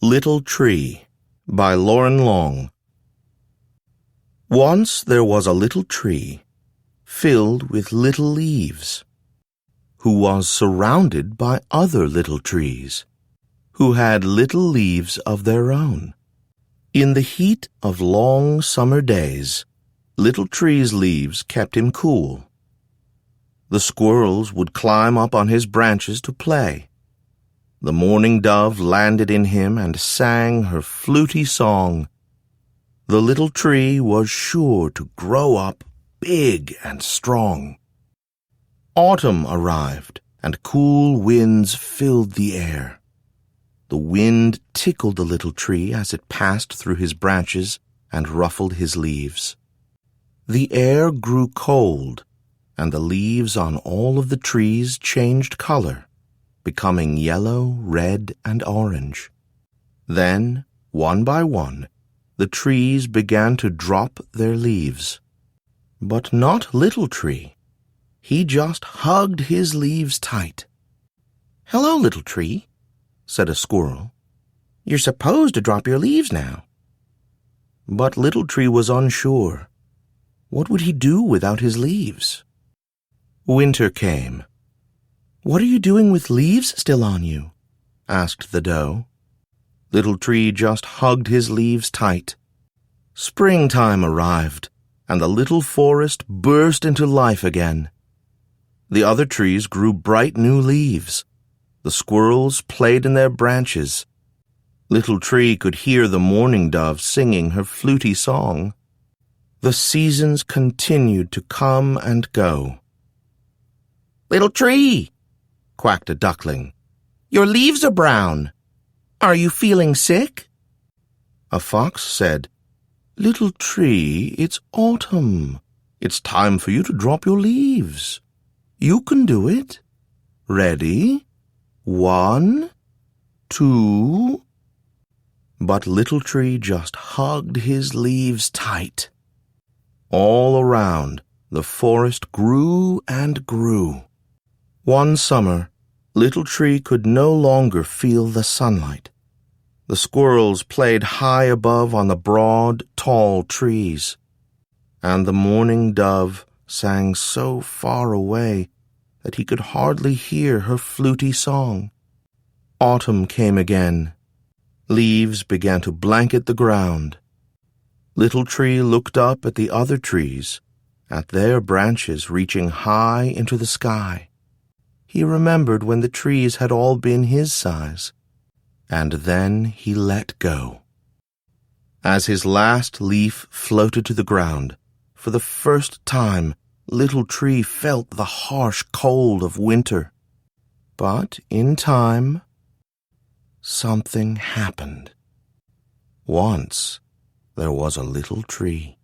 Little Tree by Loren. Once there was a little tree filled with little leaves, who was surrounded by other little trees, who had little leaves of their own. In the heat of long summer days, Little Tree's leaves kept him cool. The squirrels would climb up on his branches to play. The mourning dove landed in him and sang her fluty song. The little tree was sure to grow up big and strong. Autumn arrived, and cool winds filled the air. The wind tickled the little tree as it passed through his branches and ruffled his leaves. The air grew cold, and the leaves on all of the trees changed color, becoming yellow, red, and orange. Then, one by one, the trees began to drop their leaves. But not Little Tree. He just hugged his leaves tight. "Hello, Little Tree," said a squirrel. "You're supposed to drop your leaves now." But Little Tree was unsure. What would he do without his leaves? Winter came. "What are you doing with leaves still on you?" asked the doe. Little Tree just hugged his leaves tight. Springtime arrived, and the little forest burst into life again. The other trees grew bright new leaves. The squirrels played in their branches. Little Tree could hear the mourning dove singing her fluty song. The seasons continued to come and go. "Little Tree," quacked a duckling, "your leaves are brown. Are you feeling sick?" A fox said, "Little Tree, it's autumn. It's time for you to drop your leaves. You can do it. Ready? 1, 2. But Little Tree just hugged his leaves tight. All around, the forest grew and grew. One summer, Little Tree could no longer feel the sunlight. The squirrels played high above on the broad, tall trees, and the mourning dove sang so far away that he could hardly hear her fluty song. Autumn came again. Leaves began to blanket the ground. Little Tree looked up at the other trees, at their branches reaching high into the sky. He remembered when the trees had all been his size, and then he let go. As his last leaf floated to the ground, for the first time, Little Tree felt the harsh cold of winter. But in time, something happened. Once there was a little tree.